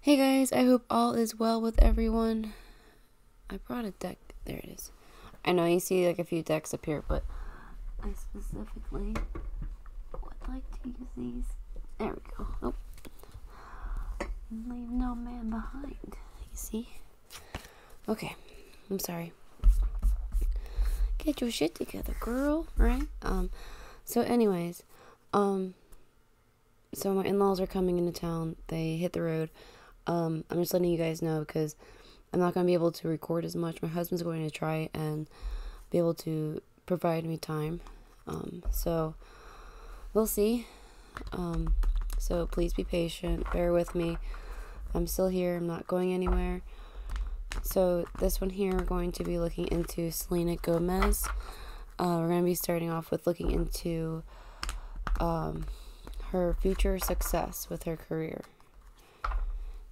Hey guys, I hope all is well with everyone. I brought a deck. There it is. I know you see like a few decks up here, but I specifically would like to use these. There we go. Oh. Leave no man behind. You see? Okay. I'm sorry. Get your shit together, girl. Right? So anyways, so my in-laws are coming into town. They hit the road. I'm just letting you guys know because I'm not going to be able to record as much. My husband's going to try and be able to provide me time. So we'll see. So please be patient. Bear with me. I'm still here. I'm not going anywhere. So this one here, we're going to be looking into Selena Gomez. We're going to be starting off with looking into her future success with her career.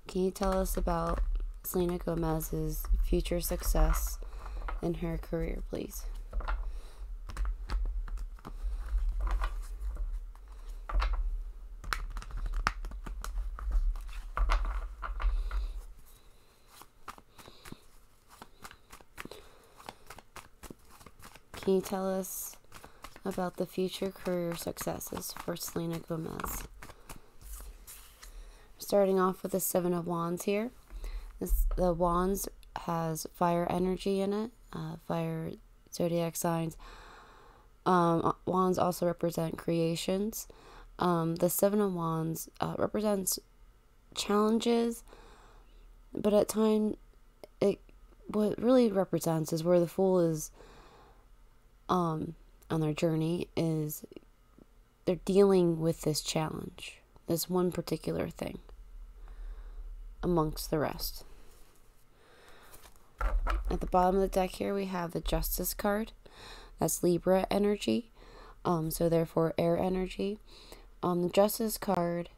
Can you tell us about Selena Gomez's future success in her career, please? Can you tell us about the future career successes for Selena Gomez? Starting off with the Seven of Wands here. The Wands has fire energy in it, fire zodiac signs. Wands also represent creations. The Seven of Wands represents challenges, but at times, what it really represents is where the Fool is on their journey is they're dealing with this challenge, this one particular thing, amongst the rest. At the bottom of the deck here, we have the Justice card. That's Libra energy, so therefore air energy. The Justice card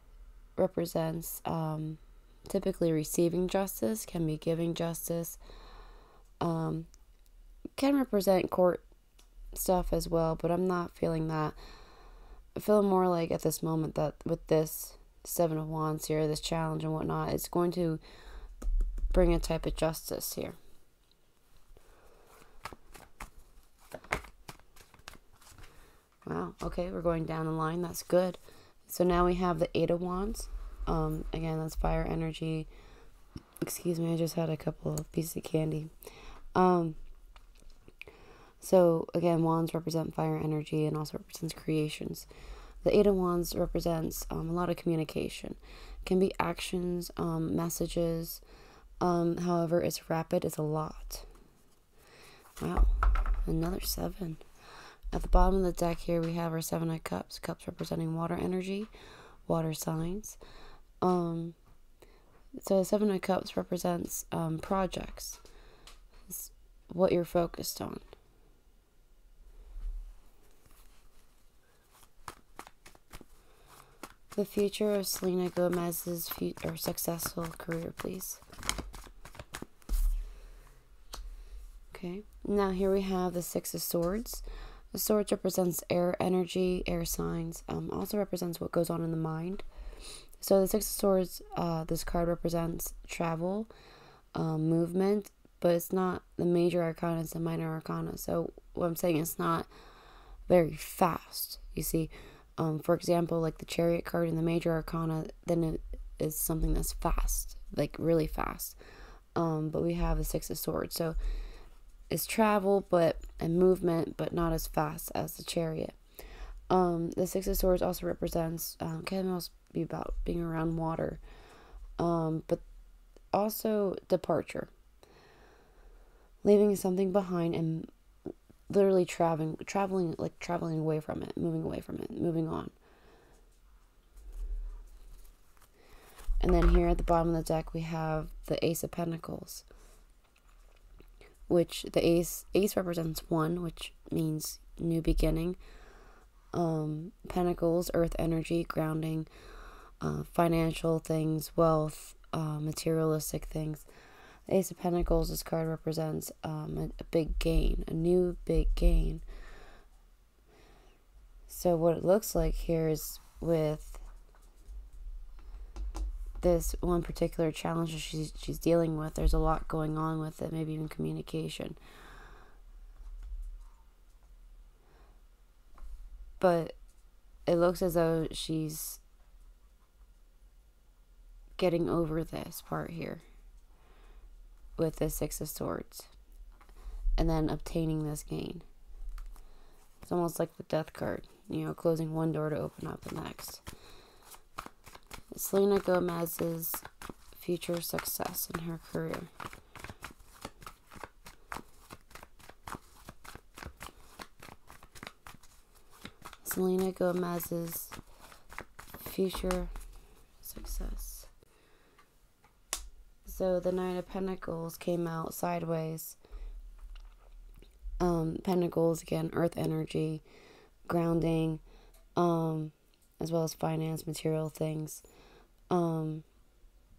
represents typically receiving justice, can be giving justice, can represent court stuff as well, but I'm not feeling that. I feel more like at this moment that with this Seven of Wands here, this challenge and whatnot, it's going to bring a type of justice here. Wow, okay, we're going down the line. That's good. So now we have the Eight of Wands. Again, that's fire energy. Excuse me, I just had a couple of pieces of candy. So again, wands represent fire energy and also represents creations. The Eight of Wands represents a lot of communication. It can be actions, messages. However, it's rapid. It's a lot. Wow, another seven. At the bottom of the deck here, we have our Seven of Cups. Cups representing water energy, water signs. So the Seven of Cups represents projects. It's what you're focused on. The future of Selena Gomez's successful career, please. Okay, now here we have the Six of Swords. The Swords represents air energy, air signs. Also represents what goes on in the mind. So the Six of Swords, this card represents travel, movement, but it's not the major arcana, it's the minor arcana. So what I'm saying, it's not very fast, you see. For example, like the Chariot card in the major arcana, then it is something that's fast, like really fast. But we have the Six of Swords, so it's travel and movement, but not as fast as the Chariot. The Six of Swords also represents can also be about being around water, but also departure, leaving something behind and literally traveling away from it, moving on. And then here at the bottom of the deck, we have the Ace of Pentacles, which the ace represents one, which means new beginning. Pentacles, earth energy, grounding, financial things, wealth, materialistic things. The Ace of Pentacles, this card represents a big gain, a new big gain. So what it looks like here is with this one particular challenge that she's dealing with. There's a lot going on with it, maybe even communication. But it looks as though she's getting over this part here with the Six of Swords, and then obtaining this gain. It's almost like the Death card, you know, closing one door to open up the next. Selena Gomez's future success in her career. Selena Gomez's future success. So the Nine of Pentacles came out sideways. Pentacles, again, earth energy, grounding, as well as finance, material things.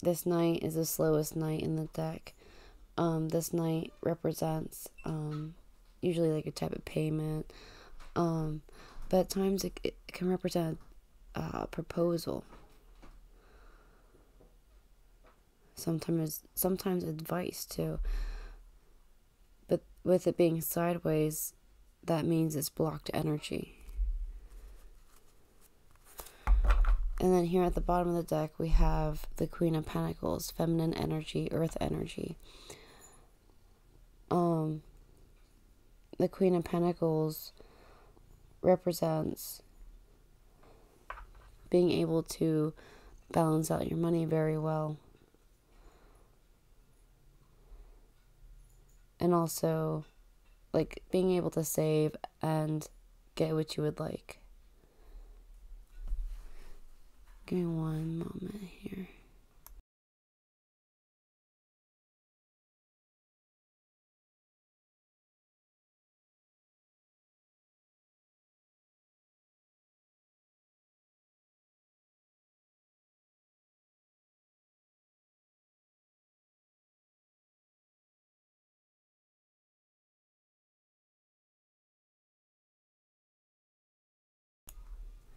This knight is the slowest knight in the deck. This knight represents usually like a type of payment, but at times it can represent a proposal. Sometimes advice too. But with it being sideways, that means it's blocked energy. And then here at the bottom of the deck, we have the Queen of Pentacles, feminine energy, earth energy. The Queen of Pentacles represents being able to balance out your money very well. And also, like, being able to save and get what you would like. Give me one moment here.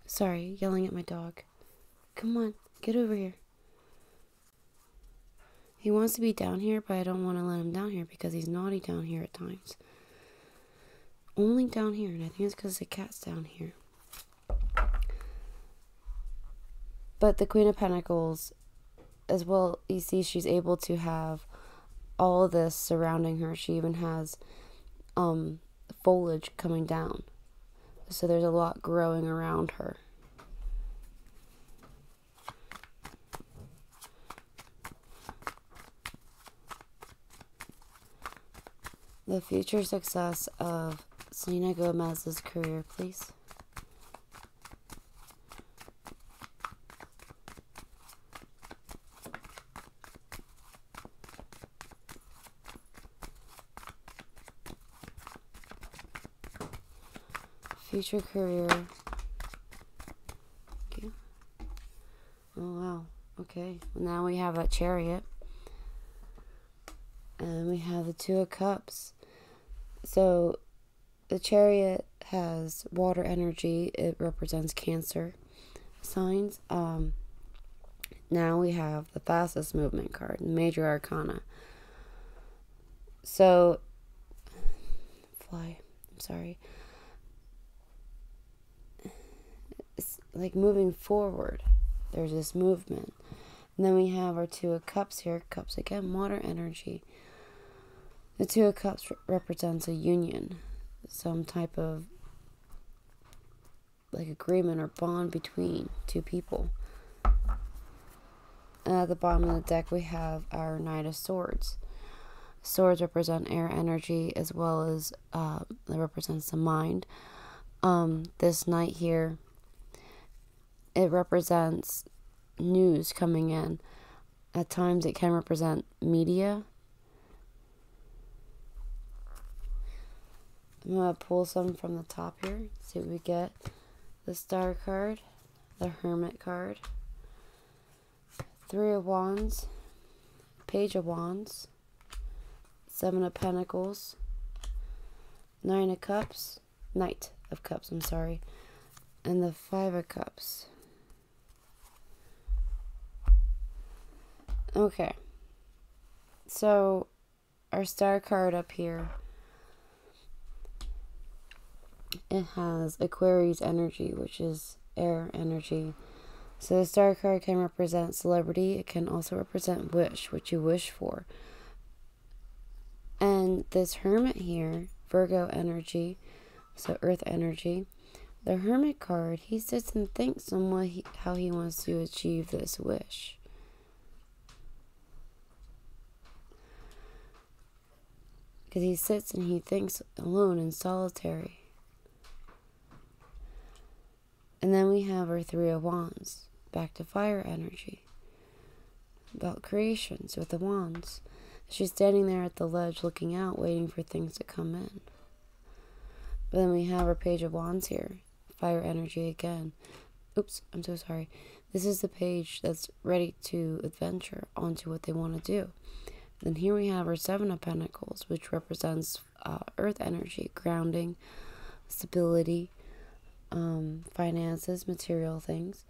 Sorry, yelling at my dog. Come on, get over here. He wants to be down here, but I don't want to let him down here because he's naughty down here at times. Only down here, and I think it's because the cat's down here. But the Queen of Pentacles, as well, you see she's able to have all of this surrounding her. She even has foliage coming down. So there's a lot growing around her. The future success of Selena Gomez's career, please. Future career. Thank you. Oh, wow. Okay. Well, now we have a Chariot. And we have the Two of Cups. So, the Chariot has water energy. It represents Cancer signs. Now we have the fastest movement card, Major Arcana. So, I'm sorry. It's like moving forward. There's this movement. And then we have our Two of Cups here. Cups again, water energy. The Two of Cups represents a union. Some type of like agreement or bond between two people. And at the bottom of the deck we have our Knight of Swords. Swords represent air energy as well as it represents the mind. This knight here, it represents news coming in. At times it can represent media. I'm going to pull some from the top here. See what we get. The Star card. The Hermit card. Three of Wands. Page of Wands. Seven of Pentacles. Nine of Cups. Knight of Cups, I'm sorry. And the Five of Cups. Okay. So, our star card up here, it has Aquarius energy, which is air energy. So the star card can represent celebrity. It can also represent wish, what you wish for. And this hermit here, Virgo energy, so earth energy. The hermit card, he sits and thinks on how he wants to achieve this wish. Because he sits and he thinks alone and solitary. And then we have our Three of Wands, back to fire energy, about creations with the wands. She's standing there at the ledge looking out, waiting for things to come in. But then we have our Page of Wands here, fire energy again. Oops, I'm so sorry. This is the page that's ready to adventure onto what they want to do. Then here we have our Seven of Pentacles, which represents earth energy, grounding, stability, finances, material things.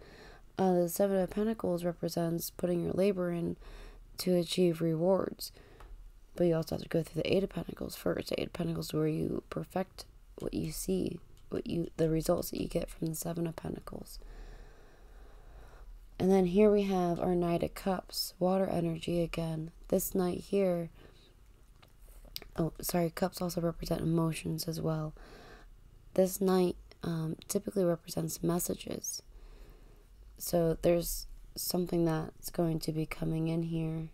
The Seven of Pentacles represents putting your labor in to achieve rewards. But you also have to go through the Eight of Pentacles first. The Eight of Pentacles where you perfect what you see, the results that you get from the Seven of Pentacles. And then here we have our Knight of Cups, water energy again. This knight here, cups also represent emotions as well. This knight typically represents messages. So there's something that's going to be coming in here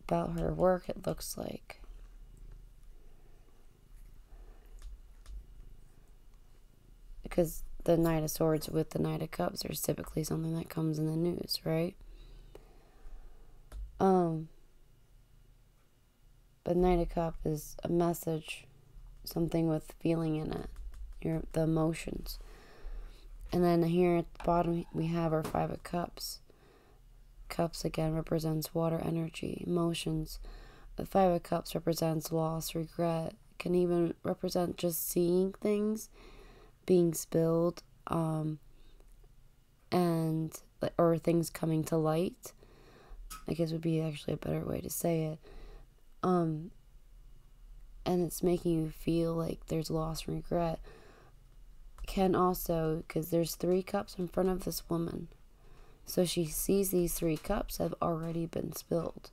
about her work, it looks like. Because the Knight of Swords with the Knight of Cups, there's typically something that comes in the news, right? But Knight of Cup is a message, something with feeling in it, the emotions. And then here at the bottom, we have our Five of Cups. Cups again represents water energy, emotions. The Five of Cups represents loss, regret. Can even represent just seeing things being spilled, or things coming to light, I guess would be actually a better way to say it. And it's making you feel like there's loss and regret. Can also, because there's 3 cups in front of this woman, so she sees these 3 cups have already been spilled.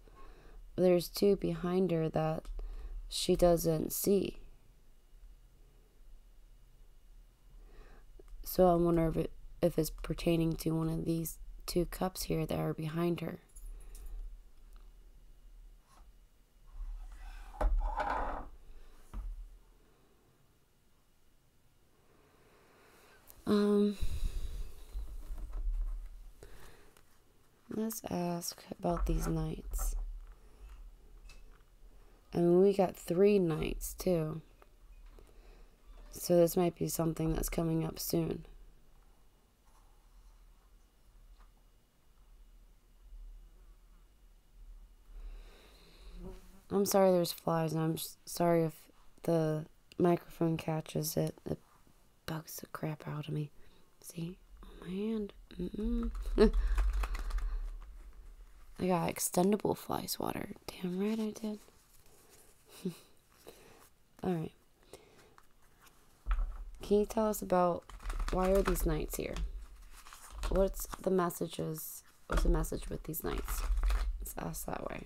There's 2 behind her that she doesn't see. So I wonder if it's pertaining to one of these 2 cups here that are behind her. Let's ask about these knights. I mean, we got 3 knights too. So this might be something that's coming up soon. I'm sorry there's flies, and I'm sorry if the microphone catches it. It bugs the crap out of me. See? On my hand. I got extendable fly swatter. Damn right I did. Alright. Can you tell us about why are these knights here? What's the messages? What's the message with these knights? Let's ask that way.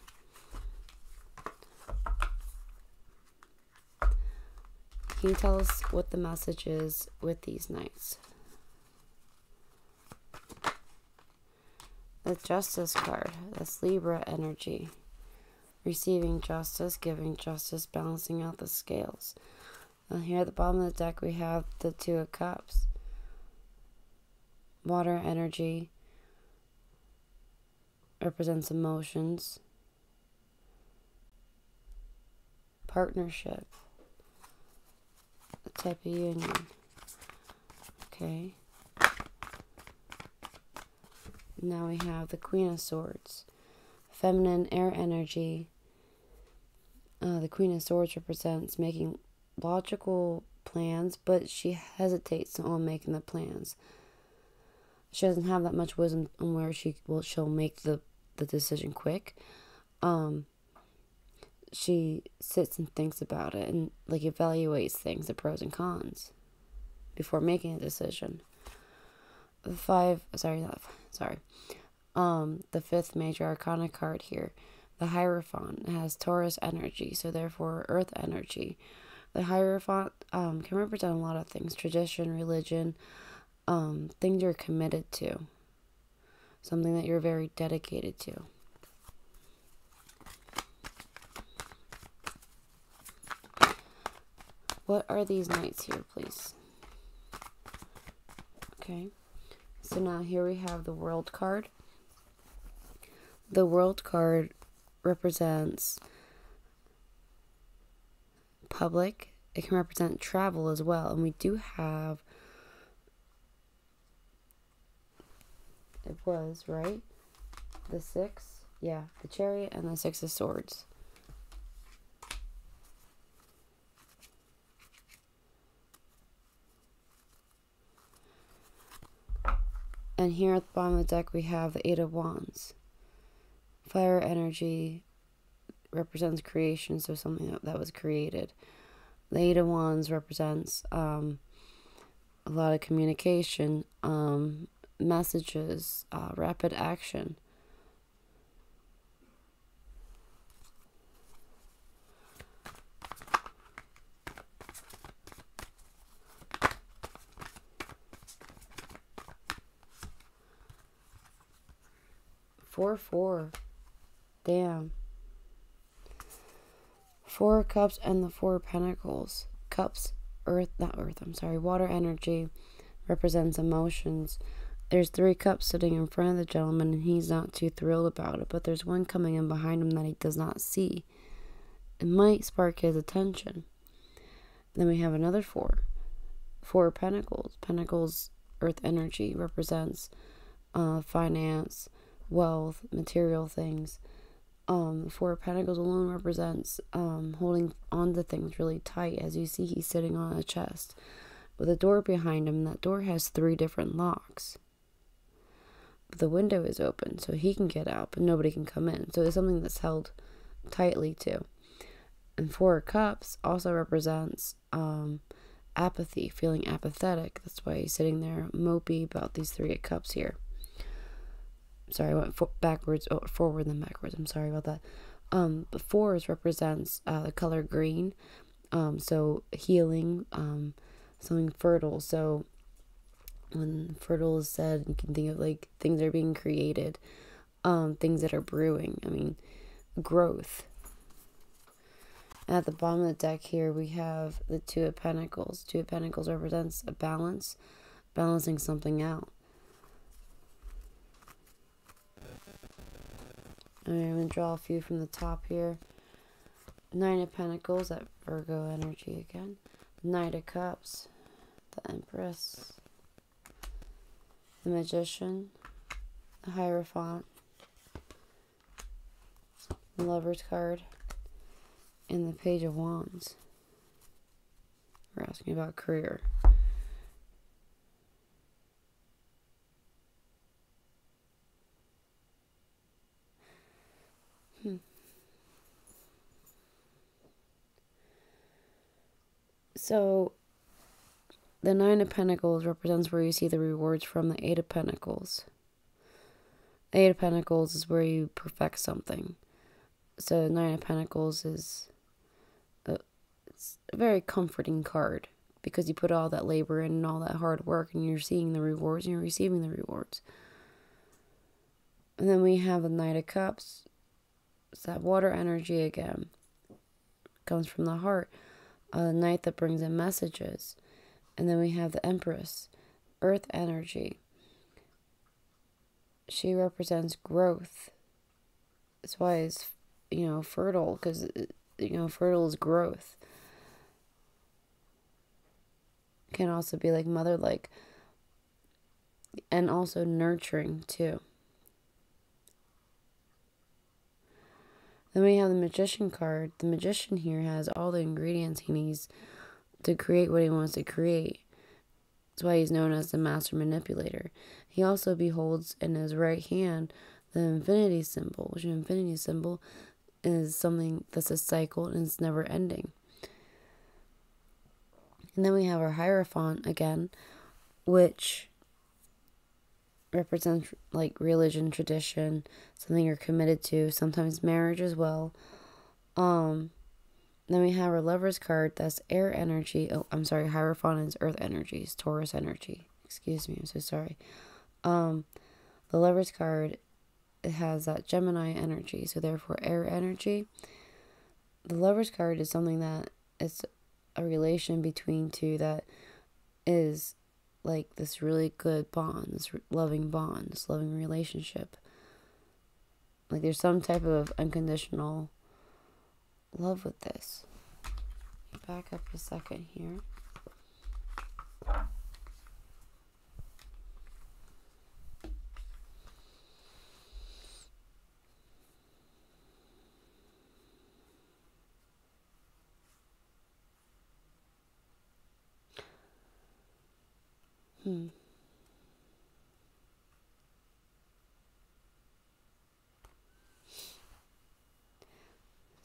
Can you tell us what the message is with these knights? The Justice card. That's Libra energy. Receiving justice, giving justice, balancing out the scales. And here at the bottom of the deck we have the 2 of Cups. Water energy represents emotions. Partnership. A type of union. Okay. Now we have the Queen of Swords. Feminine air energy. The Queen of Swords represents making logical plans, but she hesitates on making the plans. She doesn't have that much wisdom on where she'll make the the decision quick. She sits and thinks about it and like evaluates things, the pros and cons, before making a decision. The fifth major arcana card here, the Hierophant, has Taurus energy, so therefore earth energy. The Hierophant can represent a lot of things: tradition, religion, things you're committed to, something that you're very dedicated to. What are these knights here, please? Okay, so now here we have the World card. The World card represents public. It can represent travel as well. And we do have, it was, right? The six, yeah, the Chariot and the Six of Swords. And here at the bottom of the deck we have the Eight of Wands. Fire energy represents creation, so something that was created. The Eight of Wands represents a lot of communication, messages, rapid action. Four. Damn. Four of Cups and the Four of Pentacles. Cups, water energy represents emotions. There's 3 cups sitting in front of the gentleman, and he's not too thrilled about it, but there's one coming in behind him that he does not see. It might spark his attention. Then we have another 4. Four of Pentacles. Pentacles, earth energy, represents finance, wealth, material things. Four of Pentacles alone represents holding on to things really tight. As you see, he's sitting on a chest with a door behind him. That door has 3 different locks. But the window is open, so he can get out, but nobody can come in. So it's something that's held tightly too. And Four of Cups also represents apathy, feeling apathetic. That's why he's sitting there mopey about these 3 of Cups here. Sorry, I went forward then backwards. I'm sorry about that. The 4s represents the color green, so healing, something fertile. So when fertile is said, you can think of like things that are being created, things that are brewing. I mean, growth. And at the bottom of the deck here, we have the Two of Pentacles. Two of Pentacles represents a balance, balancing something out. I'm going to draw a few from the top here. Nine of Pentacles, that Virgo energy again. Knight of Cups, the Empress, the Magician, the Hierophant, the Lover's card, and the Page of Wands. We're asking about career. So, the Nine of Pentacles represents where you see the rewards from the Eight of Pentacles. The Eight of Pentacles is where you perfect something. So, the Nine of Pentacles is it's a very comforting card because you put all that labor in and all that hard work and you're seeing the rewards and you're receiving the rewards. And then we have the Knight of Cups. It's that water energy again. Comes from the heart. A knight that brings in messages. And then we have the Empress, earth energy. She represents growth. That's why it's, fertile, because, fertile is growth. Can also be like mother-like. And also nurturing, too. Then we have the Magician card. The Magician here has all the ingredients he needs to create what he wants to create. That's why he's known as the Master Manipulator. He also beholds in his right hand the infinity symbol, which an infinity symbol is something that's a cycle and it's never ending. And then we have our Hierophant again, which represents like religion, tradition, something you're committed to, sometimes marriage as well. Then we have our Lover's card, that's air energy. Oh, I'm sorry, Hierophant is earth energy, it's Taurus energy. Excuse me, I'm so sorry. The Lover's card, it has that Gemini energy, so therefore air energy. The Lover's card is something that is a relation between two that is like this really good bond, this loving bond, this loving relationship. Like there's some type of unconditional love with this. Back up a second here.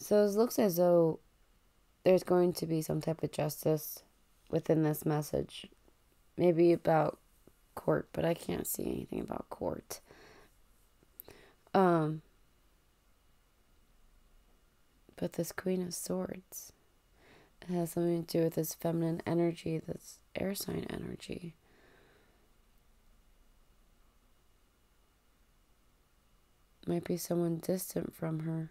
So it looks as though there's going to be some type of justice within this message. Maybe about court, but I can't see anything about court. But this Queen of Swords, it has something to do with this feminine energy, this air sign energy. Might be someone distant from her.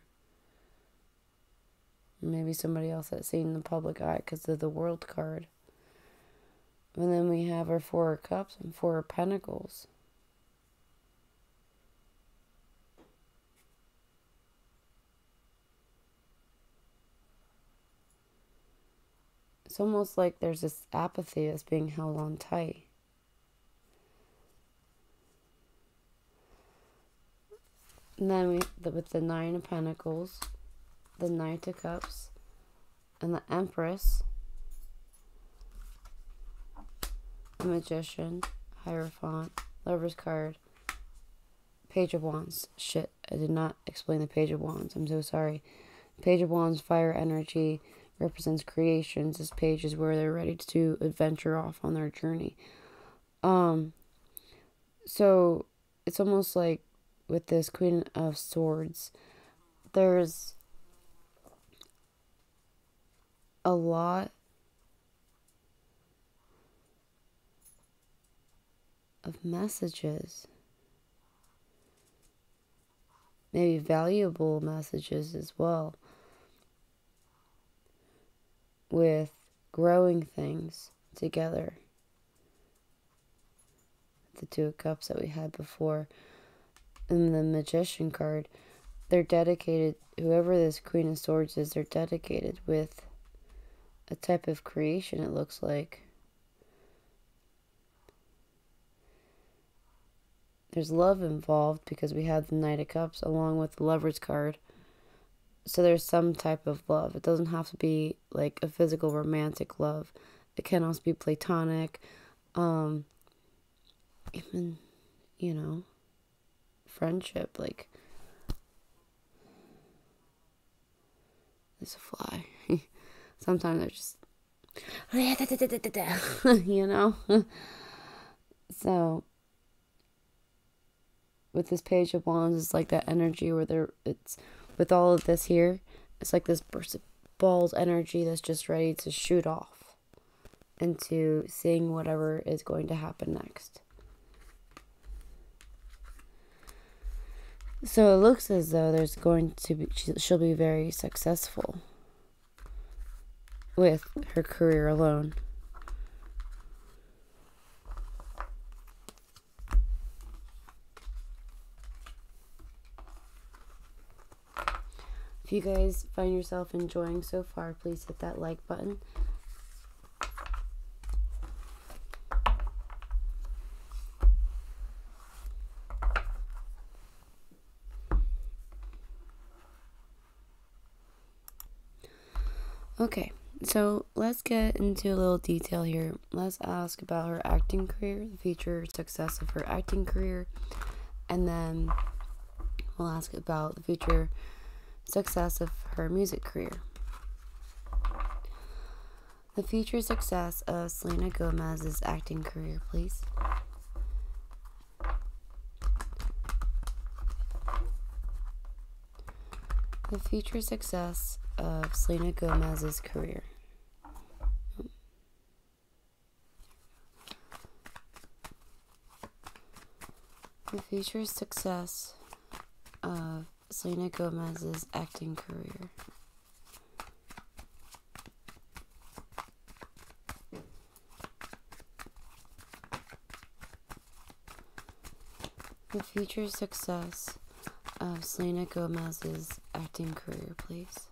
Maybe somebody else that's seen in the public eye because of the World card. And then we have our Four of Cups and Four of Pentacles. It's almost like there's this apathy that's being held on tight. And then with the Nine of Pentacles, the Knight of Cups, and the Empress, the Magician, Hierophant, Lover's card, Page of Wands. Shit, I did not explain the Page of Wands. I'm so sorry. Page of Wands, fire energy, represents creations. This page is where they're ready to adventure off on their journey. So it's almost like with this Queen of Swords, there's a lot of messages, maybe valuable messages as well, with growing things together. The Two of Cups that we had before. And the Magician card, they're dedicated, whoever this Queen of Swords is, they're dedicated with a type of creation, it looks like. There's love involved because we have the Knight of Cups along with the Lover's card. So there's some type of love. It doesn't have to be like a physical romantic love. It can also be platonic. Even, you know, friendship. Like, there's a fly. Sometimes they're just, you know. So with this Page of Wands, it's like that energy where it's with all of this here, it's like this burst of balls energy that's just ready to shoot off into seeing whatever is going to happen next. So it looks as though there's going to be, she'll be very successful with her career alone. If you guys find yourself enjoying so far, please hit that like button. Okay, so let's get into a little detail here. Let's ask about her acting career, the future success of her acting career, and then we'll ask about the future success of her music career. The future success of Selena Gomez's acting career, please. The future success of Selena Gomez's career. The future success of Selena Gomez's acting career. The future success of Selena Gomez's acting career, please.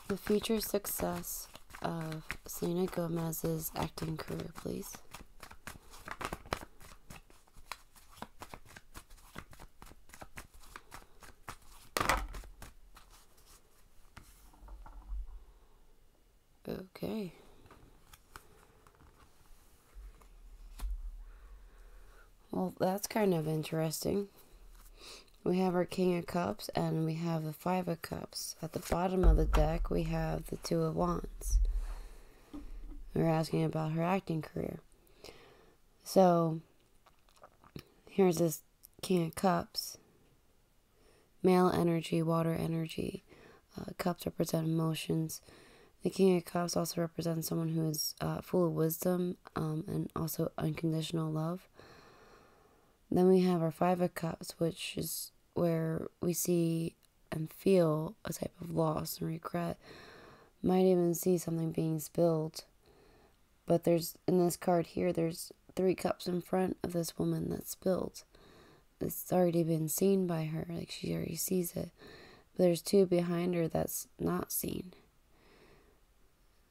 The future success of Selena Gomez's acting career, please. Okay. Well, that's kind of interesting. We have our King of Cups and we have the Five of Cups. At the bottom of the deck, we have the Two of Wands. We're asking about her acting career. So, here's this King of Cups. Male energy, water energy. Cups represent emotions. The King of Cups also represents someone who is full of wisdom and also unconditional love. Then we have our Five of Cups, which is where we see and feel a type of loss and regret. Might even see something being spilled. But there's, in this card here, there's 3 cups in front of this woman that's spilled. It's already been seen by her, like she already sees it. But there's 2 behind her that's not seen.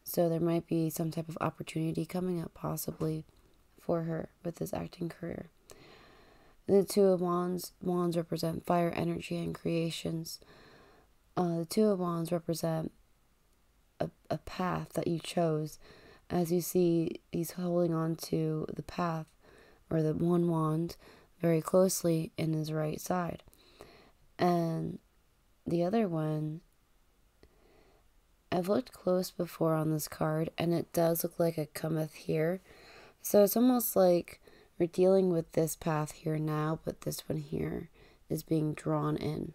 So there might be some type of opportunity coming up possibly for her with this acting career. The Two of Wands represent fire, energy, and creations. The Two of Wands represent a path that you chose. As you see, he's holding on to the path, or the one wand, very closely in his right side. And the other one, I've looked close before on this card, and it does look like it cometh here. So it's almost like we're dealing with this path here now, but this one here is being drawn in.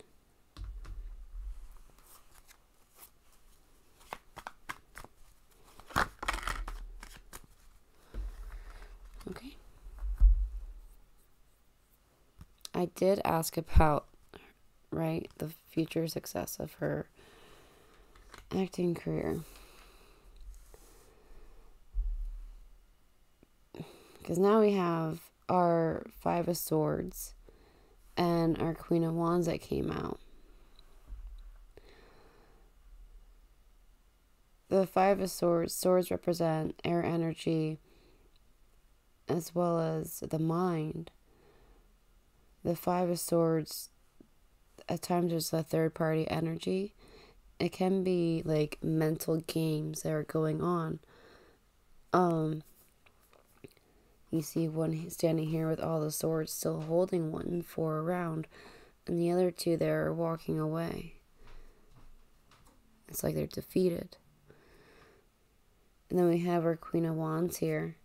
Okay. I did ask about, right, the future success of her acting career. Because now we have our Five of Swords and our Queen of Wands that came out. The Five of Swords represent air energy as well as the mind. The Five of Swords, at times there's a third party energy. It can be like mental games that are going on. You see one standing here with all the swords still holding one for a round, and the other 2 there are walking away. It's like they're defeated. And then we have our Queen of Wands here.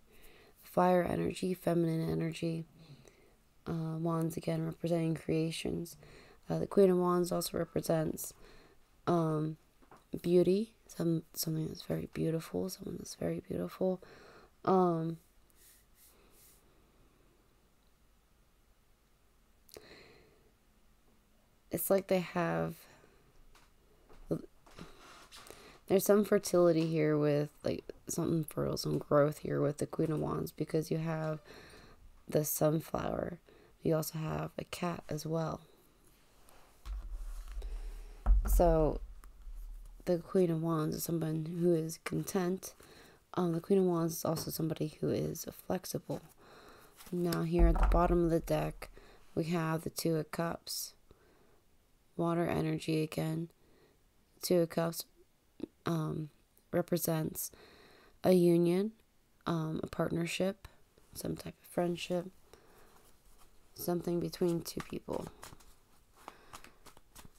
Fire energy, feminine energy. Wands again representing creations. The Queen of Wands also represents beauty. Something that's very beautiful. Someone that's very beautiful. It's like they have, there's some fertility here with, like, something fertile, some growth here with the Queen of Wands, because you have the sunflower. You also have a cat as well. So the Queen of Wands is someone who is content. The Queen of Wands is also somebody who is flexible. Now here at the bottom of the deck, we have the Two of Cups. Water energy again. Two of Cups represents a union, a partnership, some type of friendship, something between two people.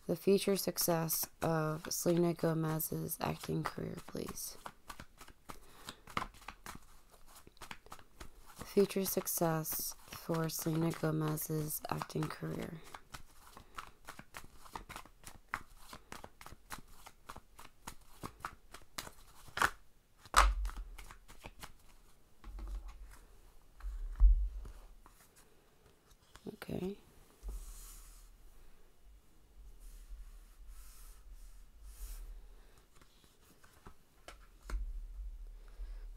The future success of Selena Gomez's acting career, please. The future success for Selena Gomez's acting career. Okay.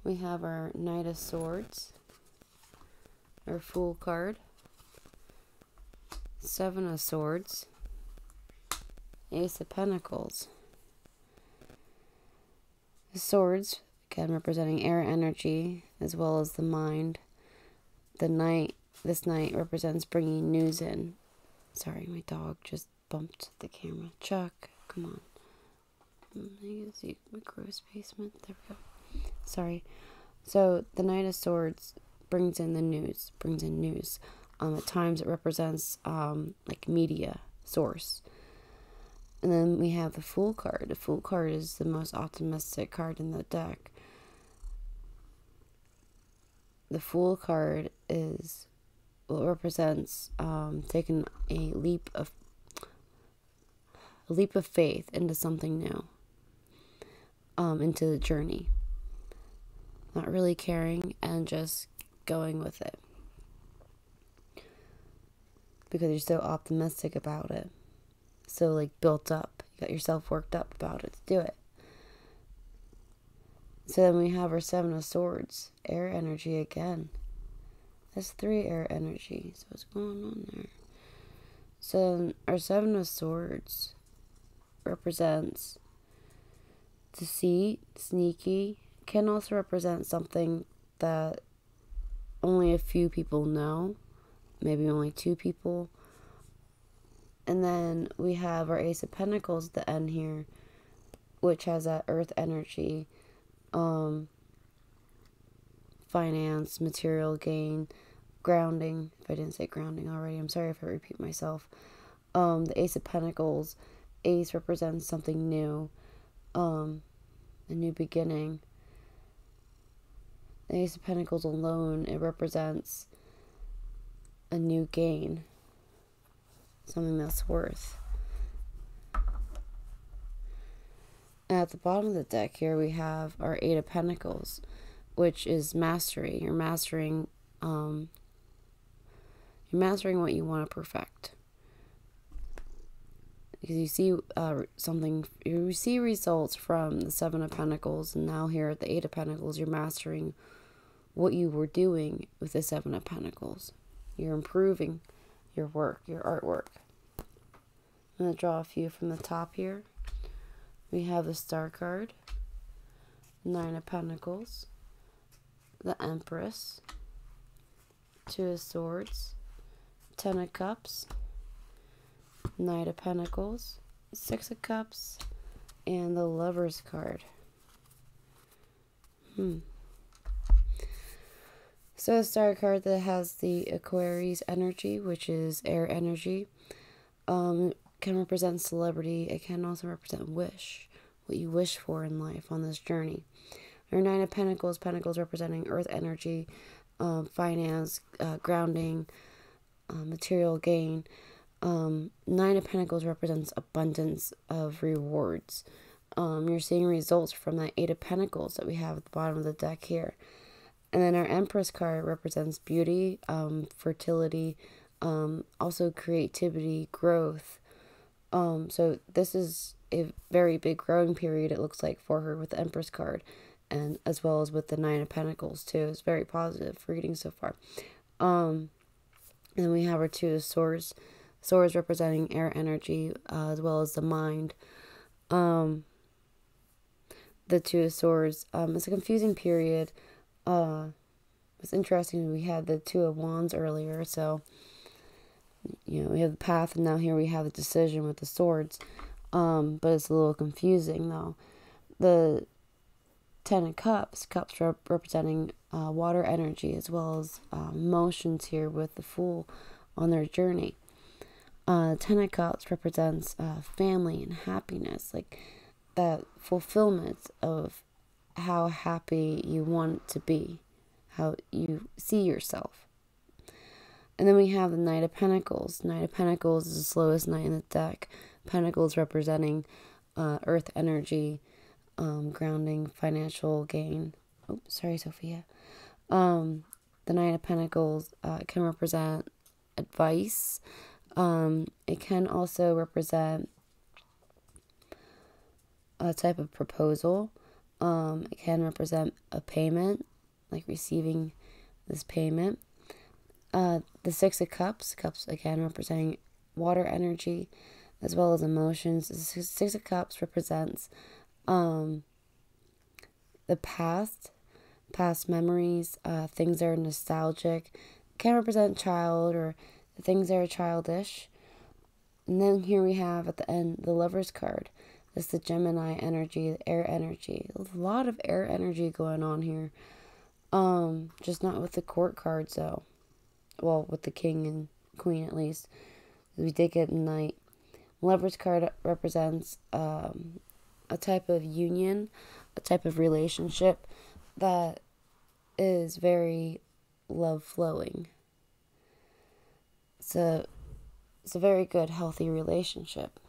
We have our Knight of Swords, our Fool card, Seven of Swords, Ace of Pentacles. The swords, again representing air energy as well as the mind. The Knight, this Knight represents bringing news in. Sorry, my dog just bumped the camera. Chuck, come on. I see my gross basement. There we go. Sorry. So the Knight of Swords brings in the news, at times it represents like media source. And then we have the Fool card. The Fool card is the most optimistic card in the deck. The Fool card is what represents taking a leap of faith into something new, into the journey. Not really caring and just going with it. Because you're so optimistic about it. So like built up. You got yourself worked up about it to do it. So then we have our Seven of Swords. Air energy again. That's 3 air energy. So what's going on there? So our Seven of Swords represents deceit, sneaky. Can also represent something that only a few people know, maybe only 2 people. And then we have our Ace of Pentacles at the end here, which has that earth energy, finance, material gain, grounding. If I didn't say grounding already, I'm sorry if I repeat myself. The Ace of Pentacles, Ace represents something new, a new beginning. The Ace of Pentacles alone, it represents a new gain, something that's worth. At the bottom of the deck here, we have our Eight of Pentacles, which is mastery. You're mastering what you want to perfect. Because you see you see results from the Seven of Pentacles, and now here at the Eight of Pentacles, you're mastering what you were doing with the Seven of Pentacles. You're improving your work, your artwork. I'm going to draw a few from the top here. We have the Star card, Nine of Pentacles, the Empress, Two of Swords, Ten of Cups, Knight of Pentacles, Six of Cups, and the Lover's card. So the Star card that has the Aquarius energy, which is air energy, can represent celebrity. It can also represent wish, what you wish for in life on this journey. Our Nine of Pentacles, Pentacles representing earth energy, finance, grounding, material gain. Nine of Pentacles represents abundance of rewards. You're seeing results from that Eight of Pentacles that we have at the bottom of the deck here. And then our Empress card represents beauty, fertility, also creativity, growth. So this is a very big growing period, it looks like, for her with the Empress card, and as well as with the Nine of Pentacles too. It's very positive reading so far. And then we have our Two of Swords. Swords representing air energy, as well as the mind. The Two of Swords, it's a confusing period, with it's interesting. We had the Two of Wands earlier, so we have the path, and now here we have the decision with the swords. But it's a little confusing though. The Ten of Cups, representing water energy, as well as emotions here with the Fool on their journey. Ten of Cups represents family and happiness, like that fulfillment of how happy you want to be, how you see yourself. And then we have the Knight of Pentacles. Knight of Pentacles is the slowest knight in the deck. Pentacles representing earth energy, grounding, financial gain. Oh, sorry, Sophia. The Knight of Pentacles can represent advice. It can also represent a type of proposal. It can represent a payment, like receiving this payment. The Six of Cups again representing water energy as well as emotions. The Six of Cups represents the past memories, things that are nostalgic. It can represent child or things that are childish. And then here we have at the end the Lover's card. It's the Gemini energy, the air energy. A lot of air energy going on here. Just not with the court cards though. Well, with the king and queen at least. We did get a knight. Lover's card represents a type of union, a type of relationship that is very love flowing. It's a very good, healthy relationship.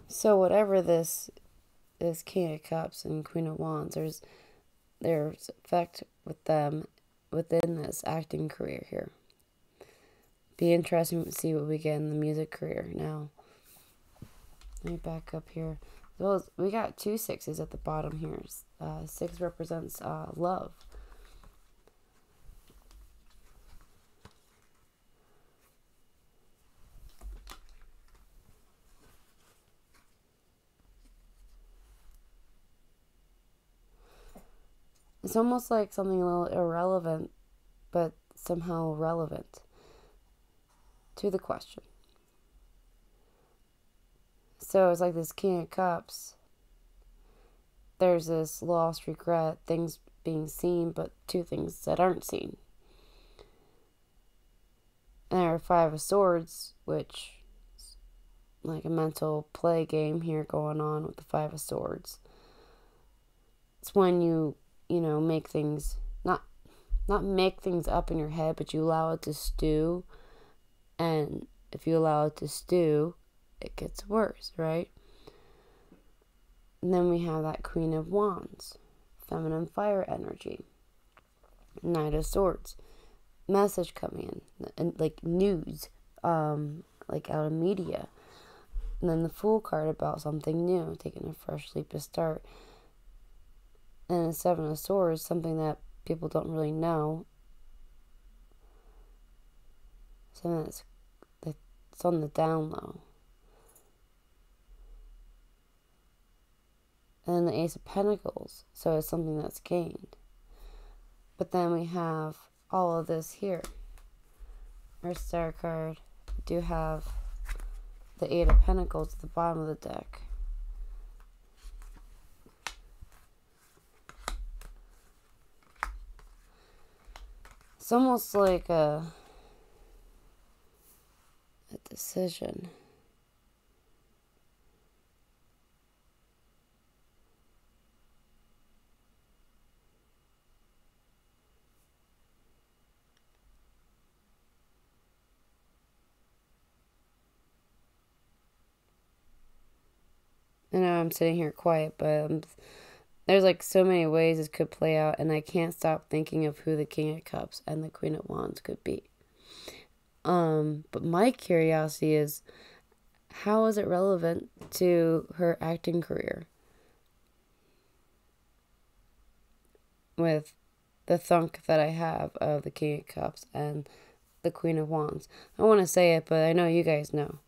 So whatever this is, King of Cups and Queen of Wands, there's effect with them within this acting career here. Be interesting to see what we get in the music career now. Let me back up here. Well, we got two sixes at the bottom here. Six represents love. It's almost like something a little irrelevant, but somehow relevant to the question. So it's like this King of Cups. There's this lost regret, things being seen, but two things that aren't seen. And there are Five of Swords, which is like a mental play game here going on with the Five of Swords. It's when you make things, not make things up in your head, but you allow it to stew. And if you allow it to stew, it gets worse, right? And then we have that Queen of Wands, feminine fire energy. Knight of Swords, message coming in, and like news, like out of media. And then the Fool card about something new, taking a fresh leap to start. And the Seven of Swords, something that people don't really know. Something that's on the down low. And then the Ace of Pentacles, so it's something that's gained. But then we have all of this here. Our Star card. We do have the Eight of Pentacles at the bottom of the deck. It's almost like a decision. I know I'm sitting here quiet, but there's like so many ways this could play out, and I can't stop thinking of who the King of Cups and the Queen of Wands could be. But my curiosity is, how is it relevant to her acting career? With the thunk that I have of the King of Cups and the Queen of Wands. I want to say it, but I know you guys know.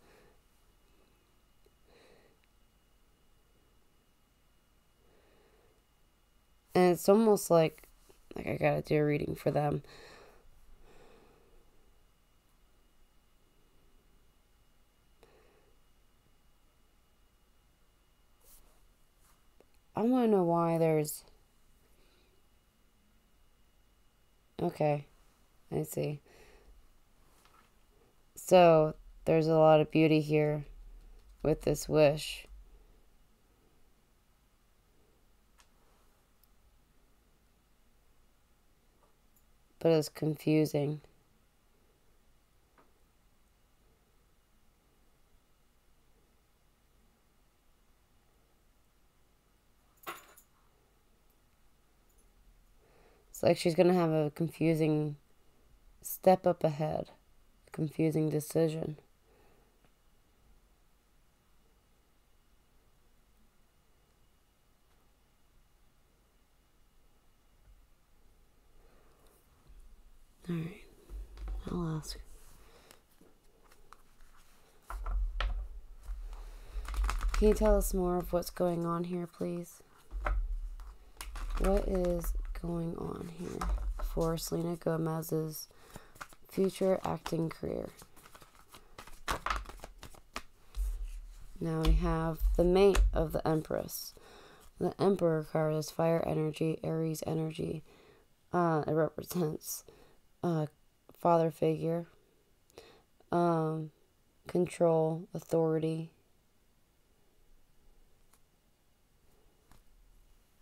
And it's almost like I gotta do a reading for them. I want to know why there's... Okay, I see. So, there's a lot of beauty here with this wish. But it's confusing. It's like she's going to have a confusing step up ahead. A confusing decision. Alright, I'll ask. Can you tell us more of what's going on here, please? What is going on here for Selena Gomez's future acting career? Now we have the mate of the Empress. The Emperor card is fire energy, Aries energy. It represents father figure, control, authority.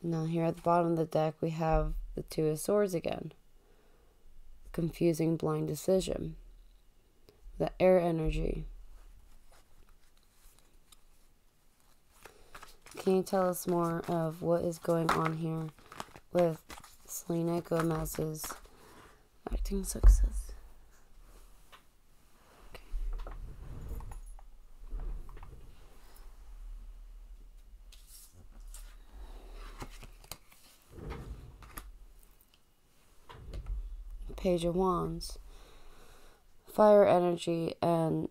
Now here at the bottom of the deck we have the Two of Swords again. Confusing blind decision. The air energy. Can you tell us more of what is going on here with Selena Gomez's acting success? Okay. Page of Wands. Fire energy, and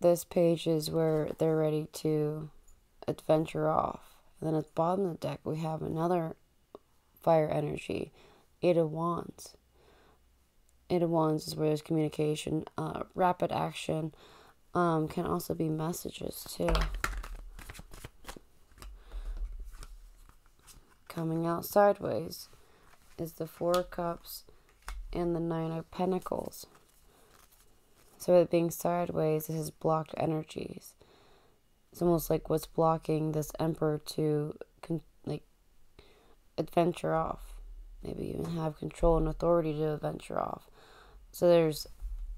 this page is where they're ready to adventure off. And then at the bottom of the deck we have another fire energy, Eight of Wands. Eight of Wands is where there's communication, rapid action, can also be messages too. Coming out sideways is the Four of Cups and the Nine of Pentacles. So it being sideways, this is blocked energies. It's almost like what's blocking this Emperor to adventure off. Maybe even have control and authority to adventure off. So there's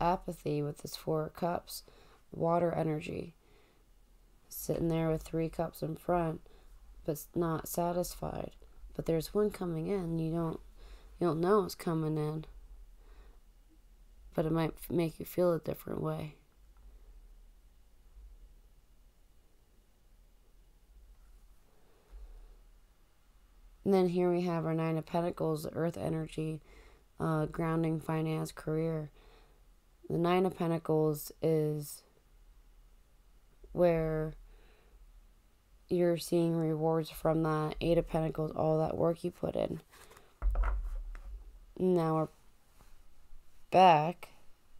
apathy with this Four of Cups. Water energy. Sitting there with Three Cups in front, but not satisfied. But there's one coming in. You don't know it's coming in. But it might make you feel a different way. And then here we have our Nine of Pentacles, the earth energy, grounding, finance, career. The Nine of Pentacles is where you're seeing rewards from that. Eight of Pentacles, all that work you put in. Now we're back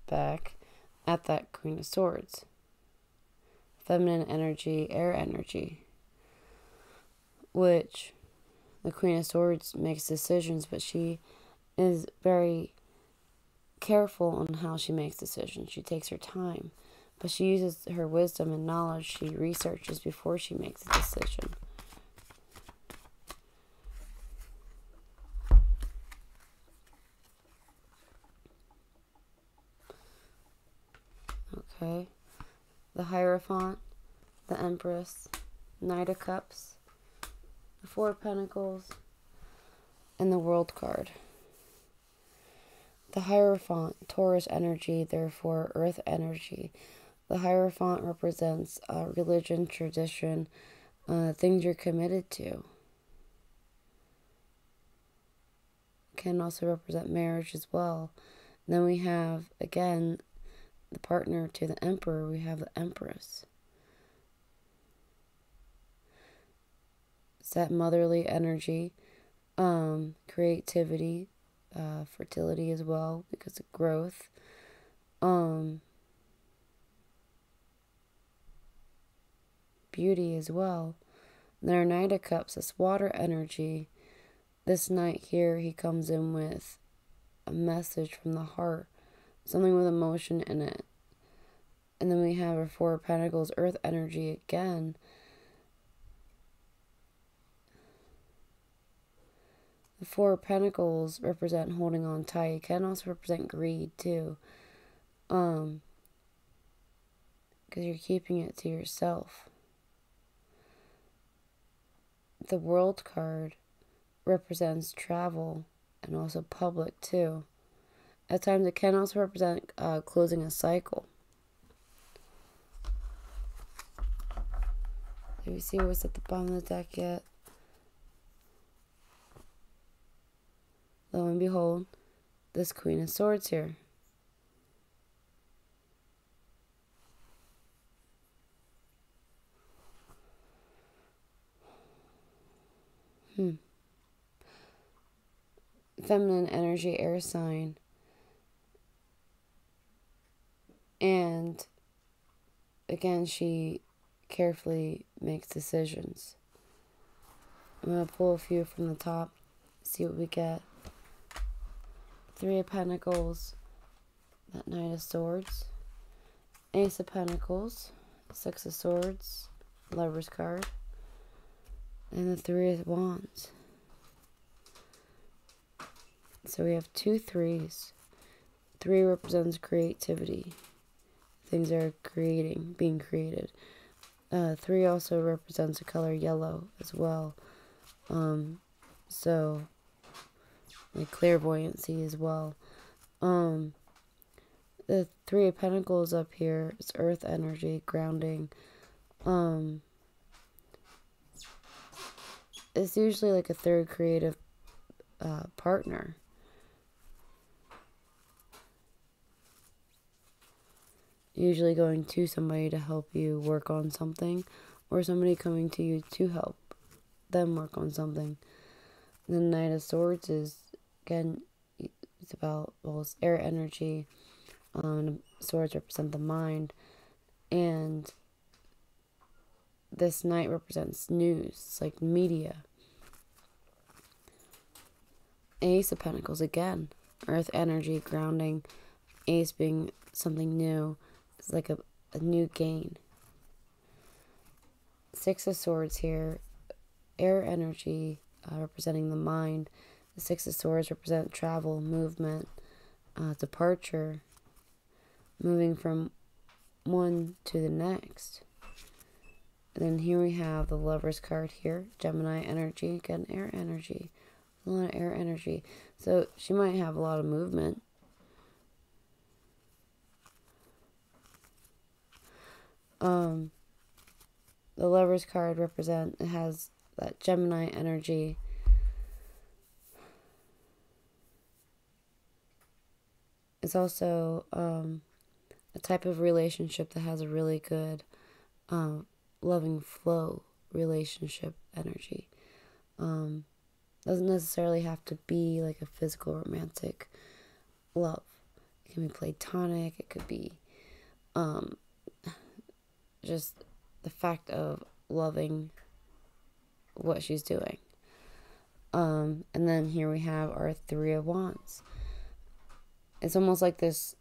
at that Queen of Swords. Feminine energy, air energy. Which the Queen of Swords makes decisions, but she is very careful on how she makes decisions. She takes her time, but she uses her wisdom and knowledge. She researches before she makes a decision. Okay. The Hierophant, the Empress, Knight of Cups, the Four of Pentacles, and the World card. The Hierophant, Taurus energy, therefore earth energy. The Hierophant represents religion, tradition, things you're committed to. can also represent marriage as well. And then we have, again, the partner to the Emperor. We have the Empress. It's that motherly energy, creativity, fertility as well, because of growth. Beauty as well. And then our Knight of Cups, this water energy. This knight here, he comes in with a message from the heart, something with emotion in it. And then we have our Four of Pentacles, earth energy again. The Four of Pentacles represent holding on tight. It can also represent greed too. Because you're keeping it to yourself. The World card represents travel and also public too. At times it can also represent closing a cycle. Do we see what's at the bottom of the deck yet? Lo and behold, this Queen of Swords here. Feminine energy, air sign. And again, she carefully makes decisions. I'm going to pull a few from the top, see what we get. Three of Pentacles, that Knight of Swords, Ace of Pentacles, Six of Swords, Lover's card, and the Three of Wands. So we have two threes. Three represents creativity. Things are being created. Three also represents the color yellow as well. So, like clairvoyancy as well. The Three of Pentacles up here is earth energy, grounding. It's usually like a third creative partner. Usually going to somebody to help you work on something, or somebody coming to you to help them work on something. The Knight of Swords is, again, it's about, well, it's air energy. Swords represent the mind, and this knight represents news. It's like media. Ace of Pentacles again, earth energy, grounding. Ace being something new. It's like a new gain. Six of Swords here, air energy, representing the mind. The Six of Swords represent travel, movement, departure, moving from one to the next. And then here we have the Lover's card here, Gemini energy, again, air energy. A lot of air energy. So she might have a lot of movement. The Lover's card it has that Gemini energy. It's also a type of relationship that has a really good loving flow relationship energy. Doesn't necessarily have to be like a physical romantic love. It can be platonic. It could be just the fact of loving what she's doing. And then here we have our Three of Wands. It's almost like this.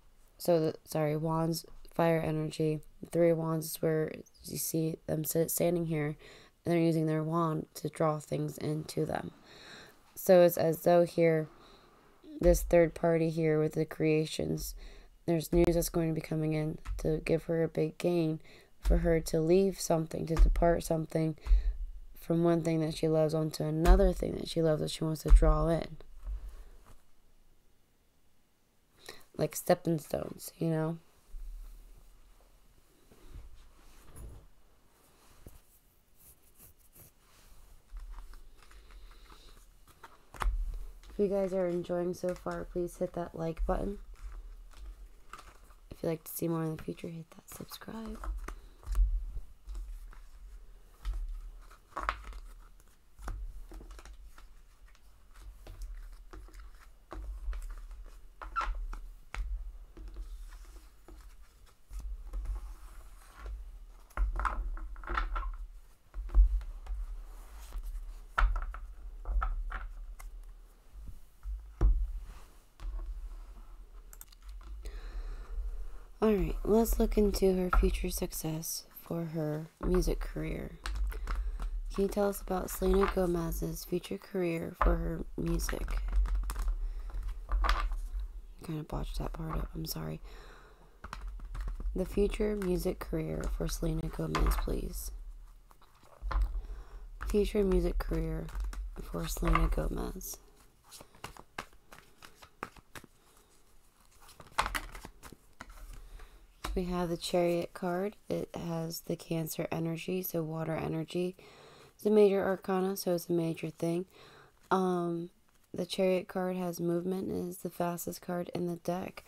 Wands, fire energy. Three of Wands is where you see them standing here, and they're using their wand to draw things into them. So it's as though here, this third party here with the creations, there's news that's going to be coming in to give her a big gain, for her to leave something, to depart something from one thing that she loves onto another thing that she loves that she wants to draw in. Like stepping stones, you know? If you guys are enjoying so far, please hit that like button. If you'd like to see more in the future, hit that subscribe. Alright, let's look into her future success for her music career. Can you tell us about Selena Gomez's future career for her music? Kind of botched that part up, I'm sorry. The future music career for Selena Gomez, please. Future music career for Selena Gomez. We have the Chariot card. It has the Cancer energy, so water energy. It's a major arcana, so it's a major thing. The Chariot card has movement and is the fastest card in the deck.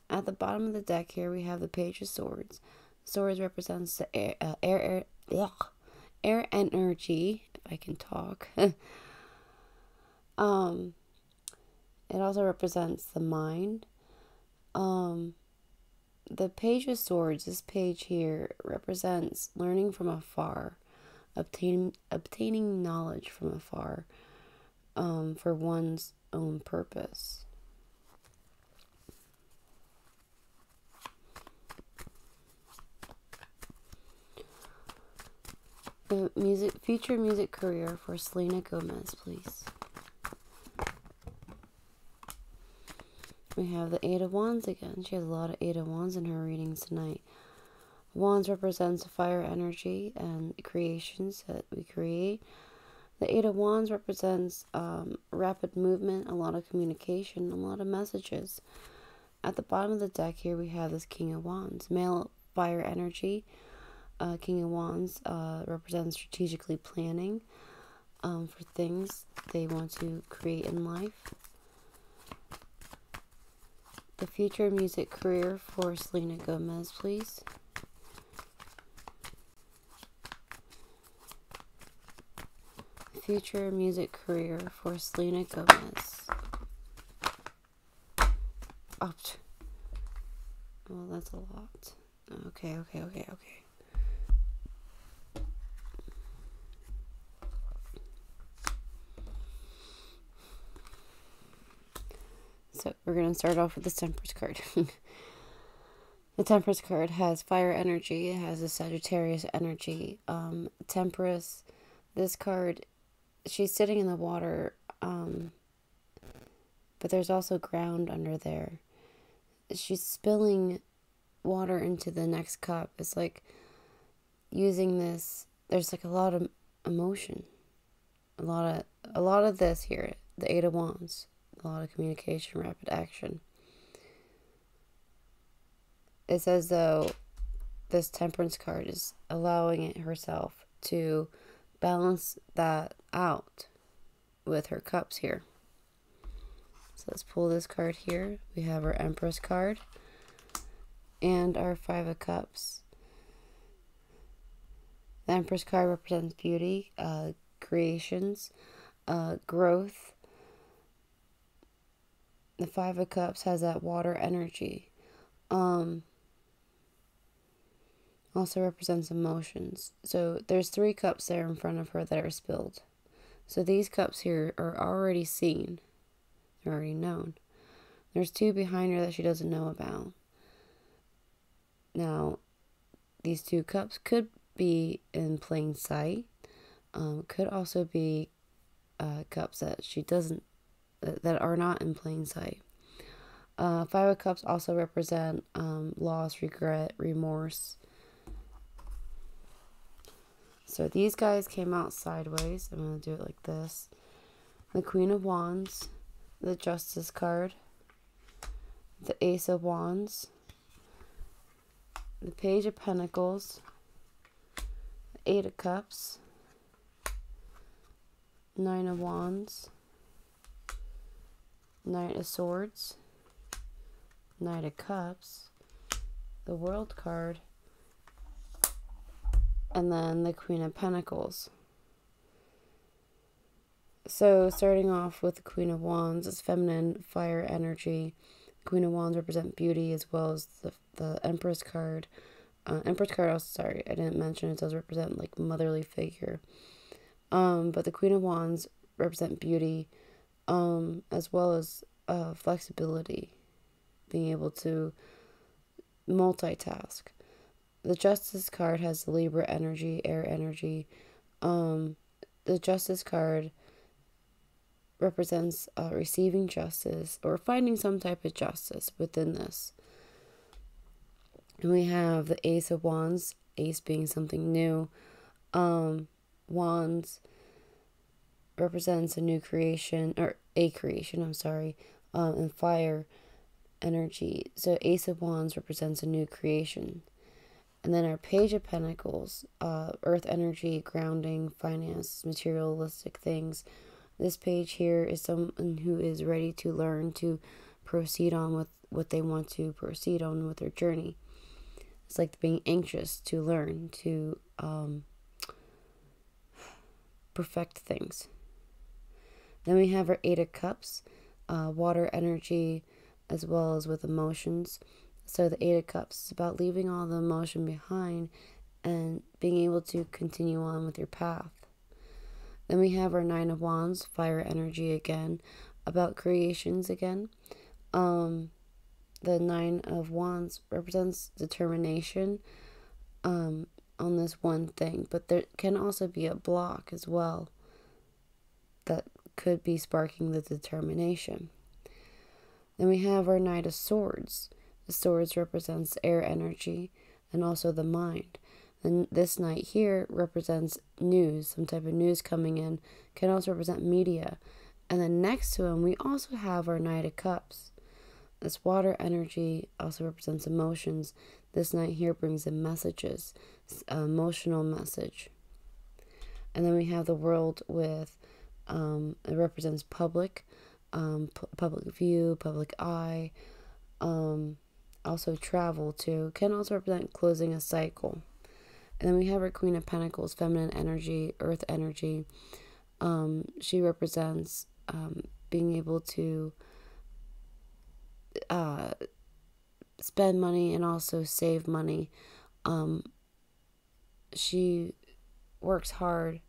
At the bottom of the deck here, we have the Page of Swords. Swords represents the air energy, if I can talk. It also represents the mind. The Page of Swords, this page here, represents learning from afar, obtaining knowledge from afar, for one's own purpose. The future music career for Selena Gomez, please. We have the Eight of Wands again. She has a lot of Eight of Wands in her readings tonight. Wands represents fire energy and creations that we create. The Eight of Wands represents rapid movement, a lot of communication, a lot of messages. At the bottom of the deck here, we have this King of Wands. Male fire energy. King of Wands represents strategically planning for things they want to create in life. The future music career for Selena Gomez, please. Future music career for Selena Gomez. Oh, well, that's a lot. Okay. So we're going to start off with the Temperance card. The Temperance card has fire energy. It has a Sagittarius energy. Temperance, this card, she's sitting in the water, but there's also ground under there. She's spilling water into the next cup. It's like using this, there's like a lot of emotion. A lot of this here, the Eight of Wands. A lot of communication, rapid action. It's as though this Temperance card is allowing it herself to balance that out with her cups here. So let's pull this card here. We have our Empress card and our Five of Cups. The Empress card represents beauty, creations, growth. The Five of Cups has that water energy. Also represents emotions. So there's 3 cups there in front of her that are spilled. So these cups here are already seen. They're already known. There's 2 behind her that she doesn't know about. Now, these 2 cups could be in plain sight. Could also be cups that she doesn't, that are not in plain sight. Five of Cups also represent loss, regret, remorse. So these guys came out sideways. I'm going to do it like this. The Queen of Wands, the Justice card, the Ace of Wands, the Page of Pentacles, the Eight of Cups, Nine of Wands, Knight of Swords, Knight of Cups, the World card, and then the Queen of Pentacles. So starting off with the Queen of Wands, it's feminine, fire energy. Queen of Wands represent beauty, as well as the Empress card. Empress card, also, sorry, I didn't mention, it does represent like motherly figure. But the Queen of Wands represent beauty, as well as flexibility, being able to multitask. The Justice card has the Libra energy, air energy. The Justice card represents receiving justice or finding some type of justice within this. And we have the Ace of Wands, ace being something new. Wands represents a new creation, or a creation, I'm sorry, and fire energy. So Ace of Wands represents a new creation. And then our Page of Pentacles, earth energy, grounding, finance, materialistic things. This page here is someone who is ready to learn to proceed on with what they want to proceed on with their journey. It's like being anxious to learn, to perfect things. Then we have our Eight of Cups, water energy, as well as with emotions. So the Eight of Cups is about leaving all the emotion behind and being able to continue on with your path. Then we have our Nine of Wands, fire energy again, about creations again. The Nine of Wands represents determination on this one thing, but there can also be a block as well that could be sparking the determination. Then we have our Knight of Swords. The swords represents air energy and also the mind. And this knight here represents news, some type of news coming in, can also represent media. And then next to him, we also have our Knight of Cups. This water energy also represents emotions. This knight here brings in messages, emotional message. And then we have the World with, it represents public, public view, public eye, also travel too. Can also represent closing a cycle. And then we have our Queen of Pentacles, feminine energy, earth energy. She represents being able to spend money and also save money. She works hard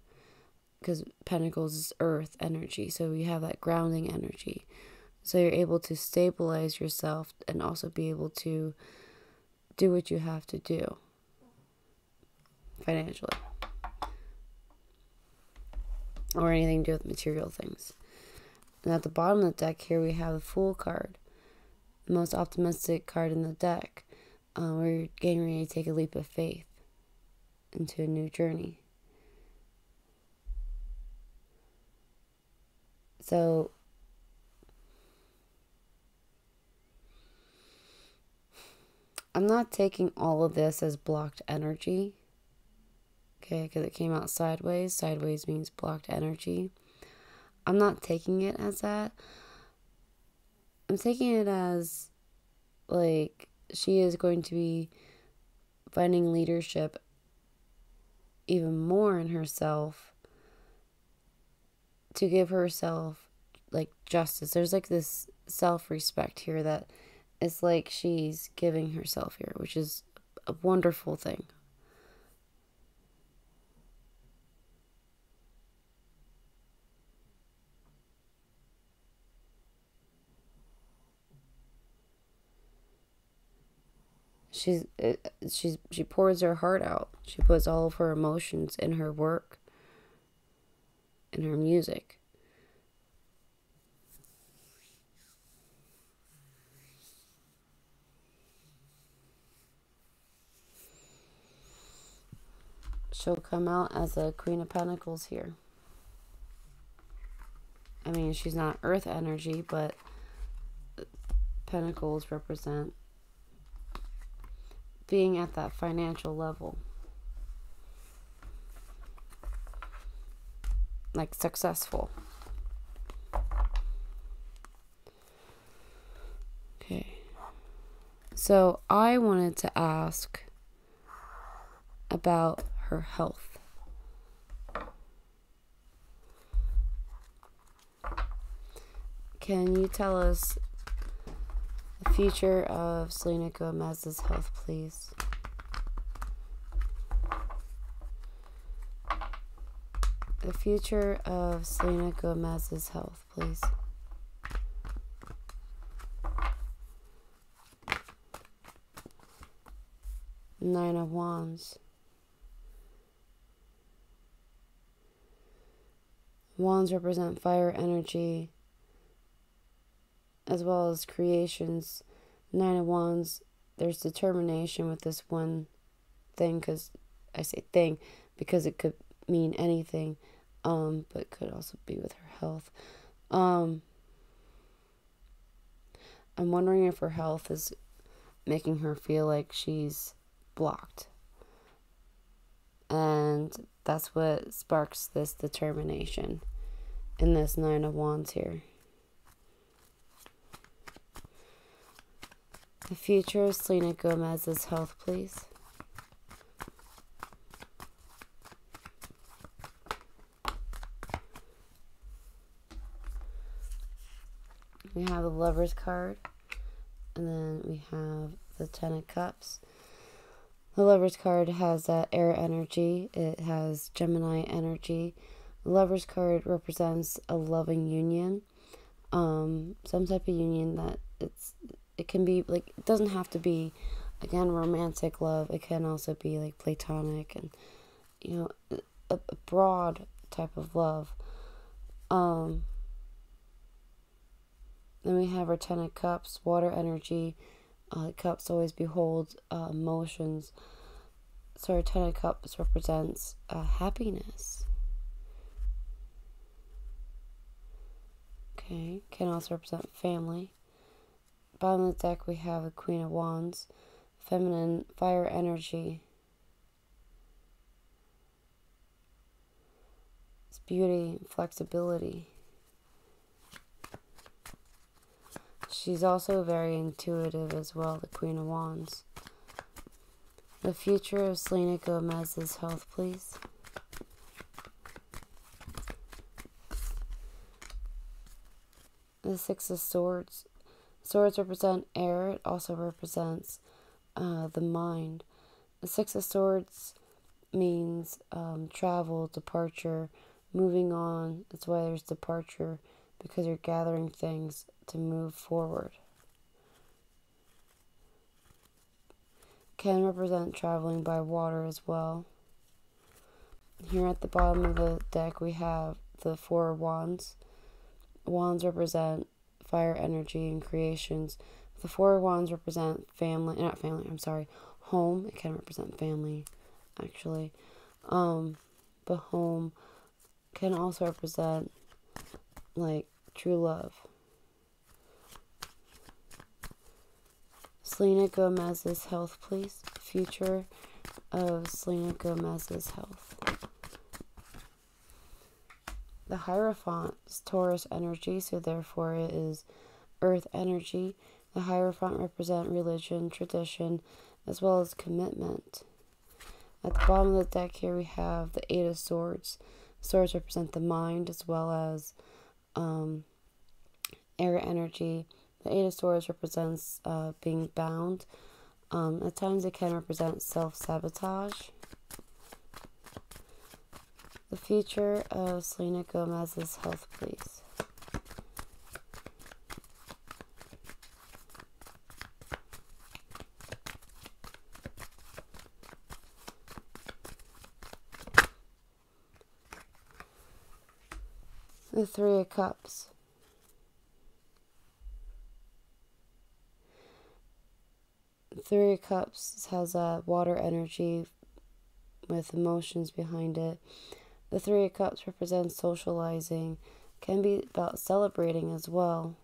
because Pentacles is earth energy. So you have that grounding energy. So you're able to stabilize yourself and also be able to do what you have to do financially, or anything to do with material things. And at the bottom of the deck here, we have the Fool card, the most optimistic card in the deck, where you're getting ready to take a leap of faith into a new journey. So I'm not taking all of this as blocked energy. Okay, because it came out sideways. Sideways means blocked energy. I'm not taking it as that. I'm taking it as, like, she is going to be finding leadership even more in herself to give herself, like, justice. There's, like, this self-respect here that it's like she's giving herself here, which is a wonderful thing. She pours her heart out. She puts all of her emotions in her work, in her music. She'll come out as a Queen of Pentacles here. I mean, she's not earth energy, but Pentacles represent being at that financial level, like successful. So I wanted to ask about her health. Can you tell us the future of Selena Gomez's health, please? The future of Selena Gomez's health, please. Nine of Wands. Wands represent fire energy as well as creations. Nine of Wands, there's determination with this one thing, because I say thing because it could mean anything, but could also be with her health. I'm wondering if her health is making her feel like she's blocked, and that's what sparks this determination in this Nine of Wands here. The future of Selena Gomez's health, please. We have the Lover's card, and then we have the Ten of Cups. The Lover's card has that air energy. It has Gemini energy. The Lover's card represents a loving union, some type of union that it can be like, it doesn't have to be, again, romantic love. It can also be like platonic and, you know, a broad type of love. Then we have our Ten of Cups, water energy. Cups always behold emotions. So our Ten of Cups represents happiness. Okay, can also represent family. Bottom of the deck we have the Queen of Wands, feminine fire energy. It's beauty, flexibility. She's also very intuitive as well, the Queen of Wands. The future of Selena Gomez's health, please. The Six of Swords. Swords represent air. It also represents the mind. The Six of Swords means travel, departure, moving on. That's why there's departure, because you're gathering things to move forward. Can represent traveling by water as well. Here at the bottom of the deck we have the Four of Wands. Wands represent fire energy and creations. The Four of Wands represent home. It can represent family, actually. But home can also represent like true love. Selena Gomez's health, please. Future of Selena Gomez's health. The Hierophant is Taurus energy, so therefore it is earth energy. The Hierophant represent religion, tradition, as well as commitment. At the bottom of the deck here we have the Eight of Swords. Swords represent the mind as well as air energy. The Eight of Swords represents being bound. At times it can represent self-sabotage. The future of Selena Gomez's health, please. The Three of Cups. Three of Cups has water energy with emotions behind it. The Three of Cups represents socializing, can be about celebrating as well.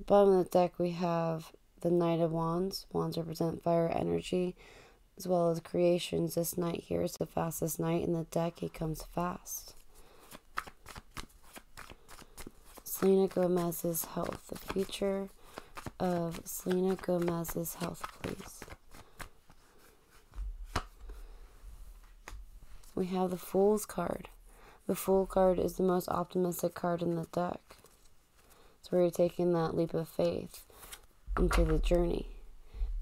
Bottom of the deck we have the Knight of Wands. Wands represent fire energy as well as creations. This knight here is the fastest knight in the deck. He comes fast. Selena Gomez's health, the future of Selena Gomez's health, please? We have the Fool's card. The Fool card is the most optimistic card in the deck. So we're taking that leap of faith into the journey.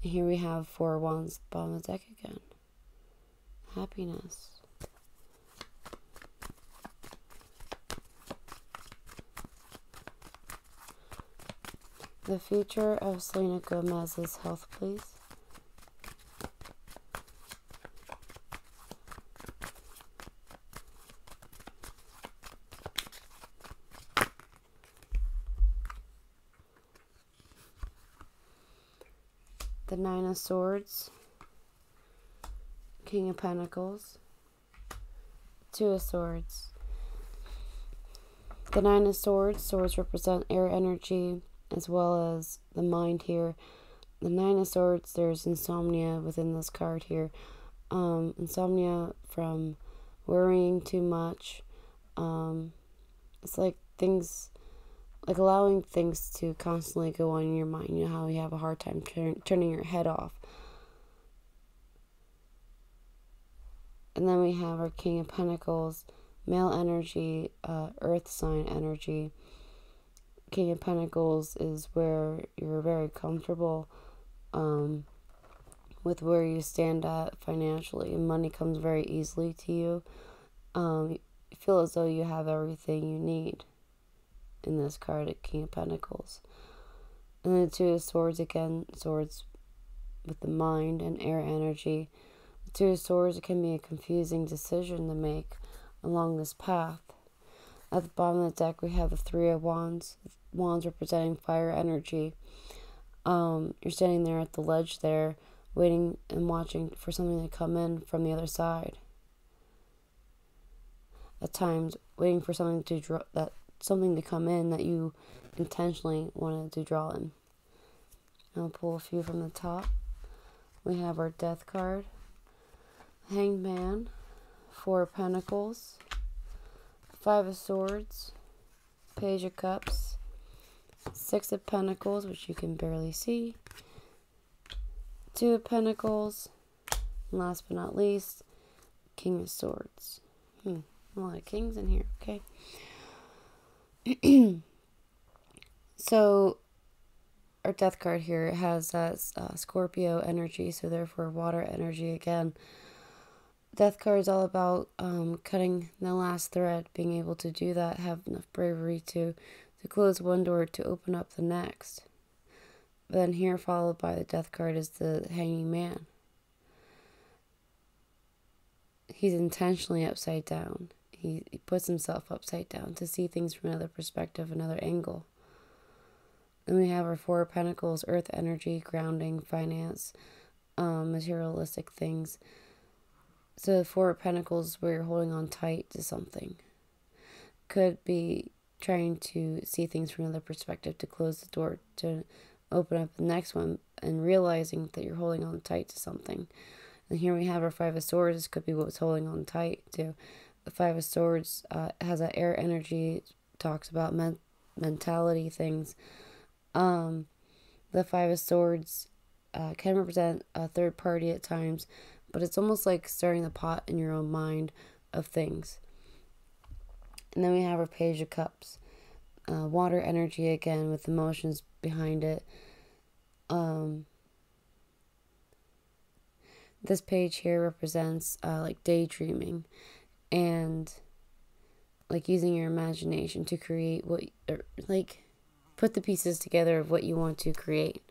And here we have 4 Wands, bottom of the deck again. Happiness. The future of Selena Gomez's health, please. The 9 of Swords, King of Pentacles, 2 of Swords. The 9 of Swords, swords represent air energy as well as the mind here. The 9 of Swords, there's insomnia within this card here. Insomnia from worrying too much. It's like things, like allowing things to constantly go on in your mind. You know how you have a hard time turning your head off. And then we have our King of Pentacles, male energy, earth sign energy. King of Pentacles is where you're very comfortable with where you stand at financially. Money comes very easily to you. You feel as though you have everything you need in this card at King of Pentacles. And the 2 of Swords, again, swords with the mind and air energy. The 2 of Swords, it can be a confusing decision to make along this path. At the bottom of the deck, we have the 3 of Wands. Wands representing fire energy. You're standing there at the ledge there, waiting and watching for something to come in from the other side. At times, waiting for something to come in that you intentionally wanted to draw in. I'll pull a few from the top. We have our Death card, Hanged Man, 4 of Pentacles, 5 of Swords, Page of Cups, 6 of Pentacles, which you can barely see, 2 of Pentacles, and last but not least, King of Swords. A lot of kings in here, okay? So, our Death card here has that Scorpio energy, so therefore water energy again. Death card is all about cutting the last thread, being able to do that, have enough bravery to close one door to open up the next. But then here, followed by the Death card, is the Hanging Man. He's intentionally upside down. He puts himself upside down to see things from another perspective, another angle. Then we have our 4 of Pentacles, earth energy, grounding, finance, materialistic things. So the 4 of Pentacles is where you're holding on tight to something. Could be trying to see things from another perspective, to close the door, to open up the next one, and realizing that you're holding on tight to something. And here we have our 5 of Swords. This could be what's holding on tight to. The 5 of Swords has that air energy, talks about mentality things. The 5 of Swords can represent a third party at times, but it's almost like stirring the pot in your own mind of things. And then we have our Page of Cups. Water energy again, with emotions behind it. This page here represents like daydreaming and like using your imagination to create put the pieces together of what you want to create.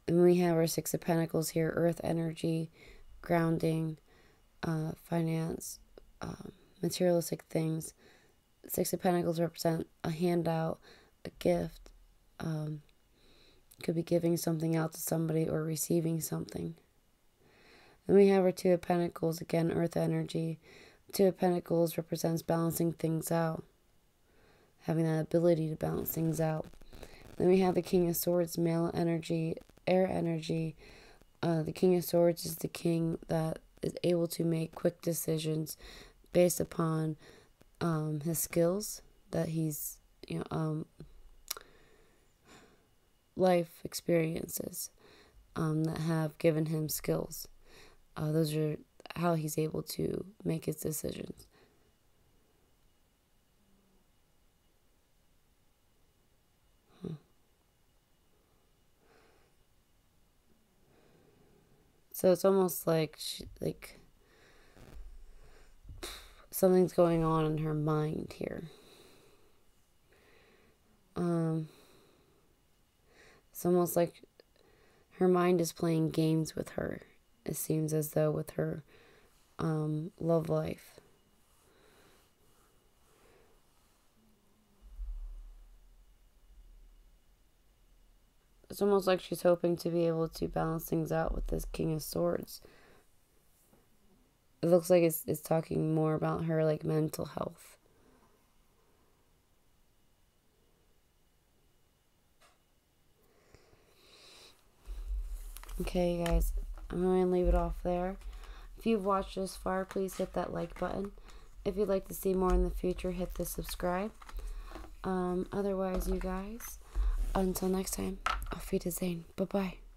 And we have our 6 of Pentacles here, earth energy, grounding, finance, materialistic things. 6 of Pentacles represent a handout, a gift. Could be giving something out to somebody or receiving something. Then we have our 2 of Pentacles, again, earth energy. 2 of Pentacles represents balancing things out, having that ability to balance things out. Then we have the King of Swords, male energy, air energy. The King of Swords is the king that is able to make quick decisions based upon his skills that he's, life experiences that have given him skills. Those are how he's able to make his decisions. So it's almost like something's going on in her mind here. It's almost like her mind is playing games with her. It seems as though with her love life. It's almost like she's hoping to be able to balance things out with this King of Swords. It looks like it's talking more about her like mental health. Okay, guys, I'm going to leave it off there. If you've watched this far, please hit that like button. If you'd like to see more in the future, hit the subscribe. Otherwise, you guys, until next time, auf Wiedersehen. Bye-bye.